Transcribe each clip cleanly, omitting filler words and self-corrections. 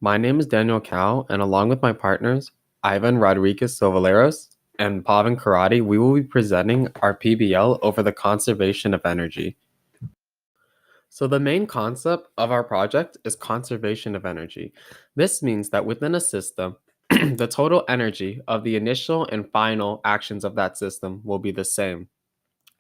My name is Daniel Cao, and along with my partners, Ivan Rodriguez Sovaleros and Pavan Karate, we will be presenting our PBL over the conservation of energy. So the main concept of our project is conservation of energy. This means that within a system, the total energy of the initial and final actions of that system will be the same.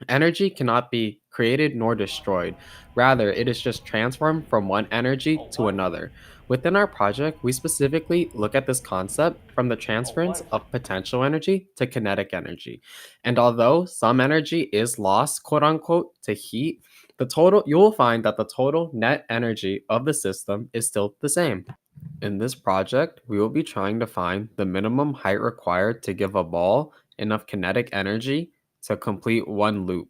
Energy cannot be created nor destroyed. Rather, it is just transformed from one energy to another. Within our project, we specifically look at this concept from the transference of potential energy to kinetic energy. And although some energy is lost, quote unquote, to heat, you will find that the total net energy of the system is still the same. In this project, we will be trying to find the minimum height required to give a ball enough kinetic energy to complete one loop.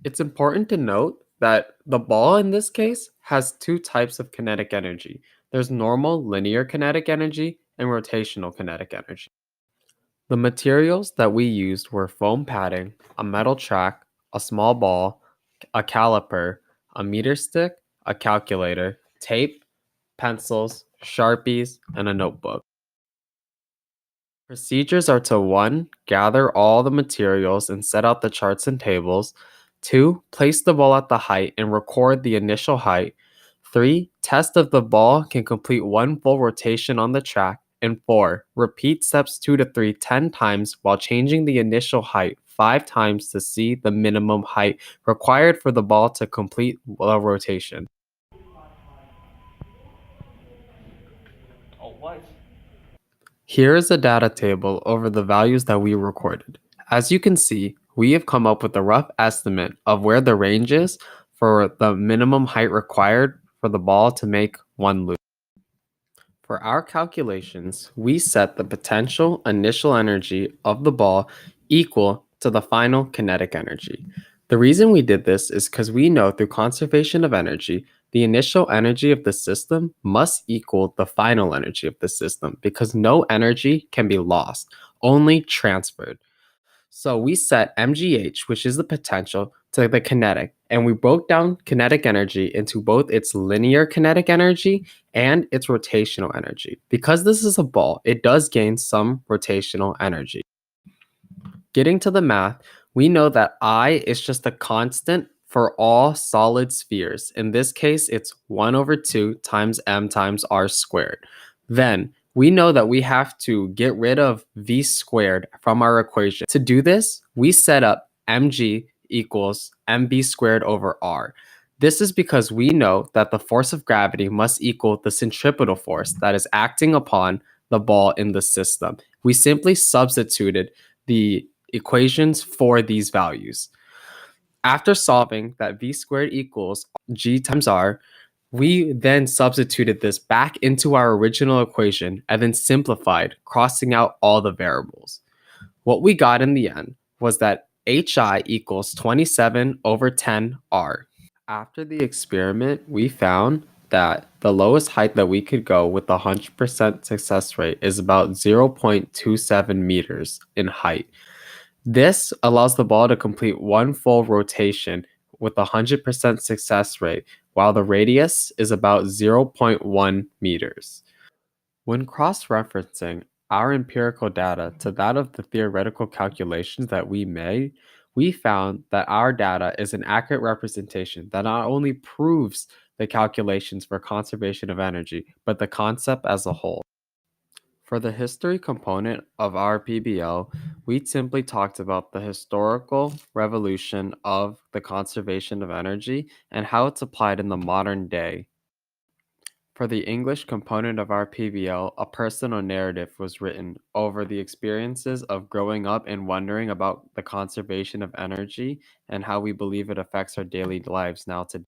It's important to note that the ball in this case has two types of kinetic energy. There's normal linear kinetic energy and rotational kinetic energy. The materials that we used were foam padding, a metal track, a small ball, a caliper, a meter stick, a calculator, tape, pencils, Sharpies, and a notebook. Procedures are to 1. Gather all the materials and set out the charts and tables. 2. Place the ball at the height and record the initial height. 3. Test if the ball can complete one full rotation on the track. And 4. Repeat steps 2 to 3 10 times while changing the initial height 5 times to see the minimum height required for the ball to complete a rotation. Here is a data table over the values that we recorded. As you can see, we have come up with a rough estimate of where the range is for the minimum height required for the ball to make one loop. For our calculations, we set the potential initial energy of the ball equal to the final kinetic energy. The reason we did this is because we know through conservation of energy, the initial energy of the system must equal the final energy of the system because no energy can be lost, only transferred. So we set mgh, which is the potential, to the kinetic, and we broke down kinetic energy into both its linear kinetic energy and its rotational energy. Because this is a ball, it does gain some rotational energy. Getting to the math, we know that I is just a constant for all solid spheres. In this case, it's 1 over 2 times m times r squared. Then we know that we have to get rid of v squared from our equation. To do this, we set up mg equals mb squared over r. This is because we know that the force of gravity must equal the centripetal force that is acting upon the ball in the system. We simply substituted the equations for these values. After solving that v squared equals g times r, we then substituted this back into our original equation and then simplified, crossing out all the variables. What we got in the end was that hi equals 27 over 10 r. After the experiment, we found that the lowest height that we could go with a 100% success rate is about 0.27 meters in height. This allows the ball to complete one full rotation with a 100% success rate, while the radius is about 0.1 meters. When cross-referencing our empirical data to that of the theoretical calculations that we made, we found that our data is an accurate representation that not only proves the calculations for conservation of energy, but the concept as a whole. For the history component of our PBL, we simply talked about the historical revolution of the conservation of energy and how it's applied in the modern day. For the English component of our PBL, a personal narrative was written over the experiences of growing up and wondering about the conservation of energy and how we believe it affects our daily lives now today.